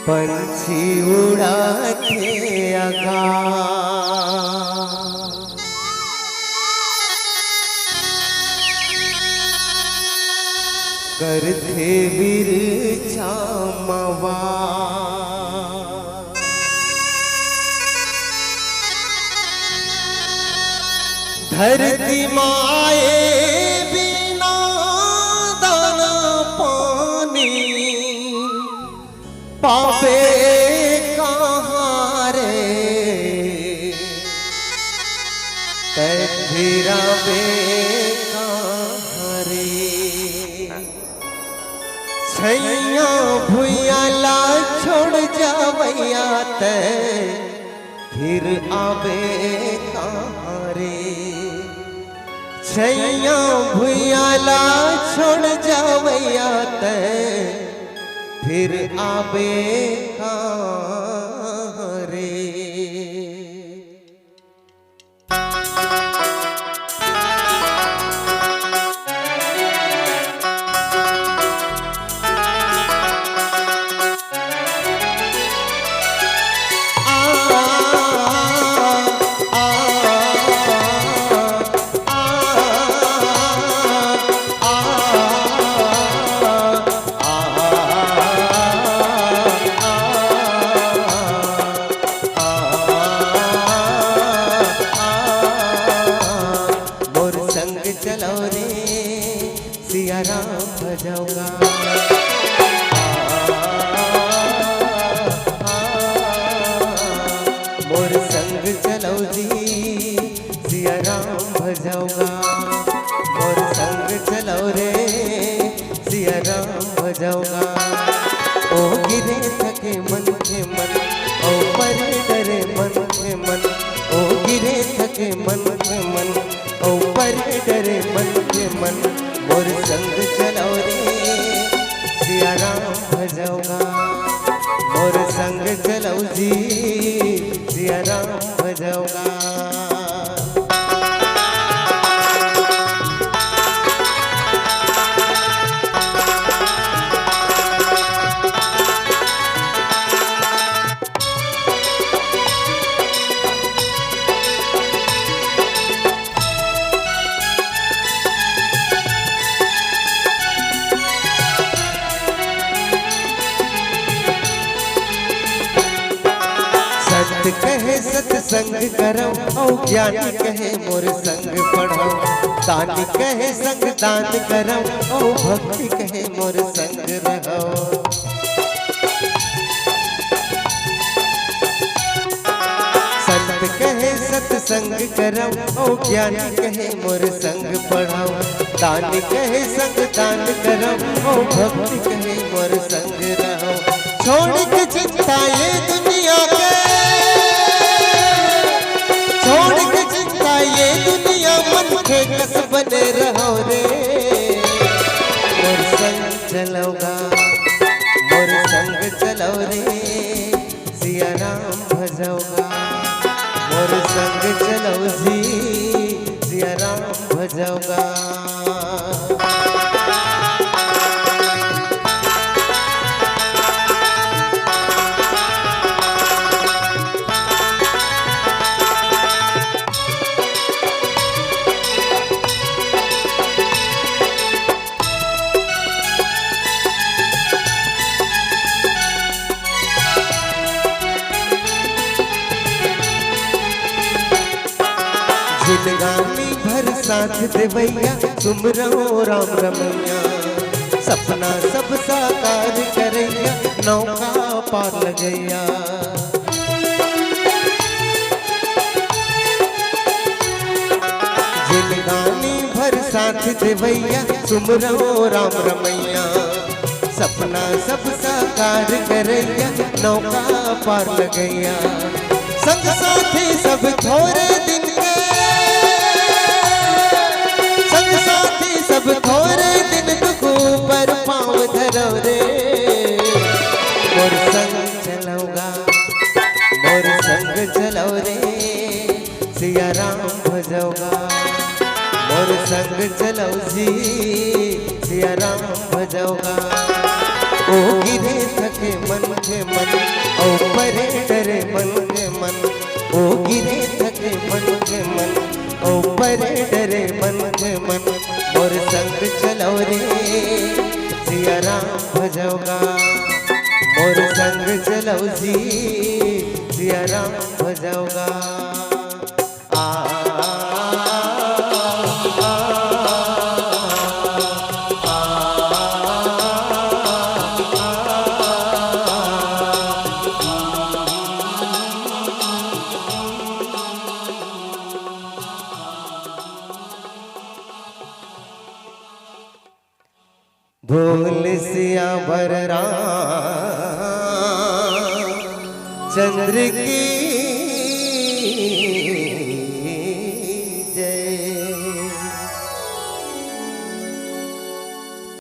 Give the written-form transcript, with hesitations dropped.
पंछी उड़ाते आकाश, करते बिरछा मवा, धरती माए बिना दाना पानी पावे कहाँ रे, तेरा बे कहाँ रे। छैया भुइया ला छोड़ जावैया ते फिर आवे कहाँ रे। छैया भुइया ला छोड़ जावैया ते फिर आवे कहाँ रे। चलो रे सिया राम भजौगा, मोर संग चलो जी सिया राम भजौगा, मोर संग चलो रे सिया राम भजौगा। ओ गिरे थके मन के मन, ओ परे डरे मन के मन, ओ गिरे थके मन के मन, ओ परे डरे मन के मन, मोर संग चलो रे सिया राम भजौगा, मोर संग चलो जी सिया राम भजौगा। सत कहे सत्संग करो, औ ज्ञानी कहे मोर संग पढ़ो, दानी कहे संग दान करो, औ भक्ति कहे मोर संग रहो। संत कहे सत्संग करो, औ ज्ञानी कहे मोर संग पढ़ो, दानी कहे संग दान करो, औ भक्ति कहे मोर संग रहो। छोड़ के चिंता ये दुनिया के, छोड़ के चिंता ये दुनिया मन के कस बने रहो रे। मोर संग चलोगा, मोर संग चलो रे सिया राम भजौगा, मोर संग चलो जी सिया राम भजौगा। जिंदगानी भर साथ देवैया, सुमरो राम रमैया, सपना सब साकार करैया, नौका पार लगैया। जिंदगानी भर साथ देवैया, सुमरो राम रमैया, सपना सब साकार करैया, नौका पार लगैया। संग साथी सब थोड़े दिन के, संग साथी सब थोड़े दिन दुख पर पाँव धरो रे। मोर संग चलोगा, मोर संग चलो रे सिया राम भजौगा, मोर संग चलो जी सिया राम भजौगा। ओ गिरे थके मन के मन, संग चलो रे सिया राम भजोगा मोर संग चलो जी सिया राम भजोगा भूल सिया बर राम चंद्र की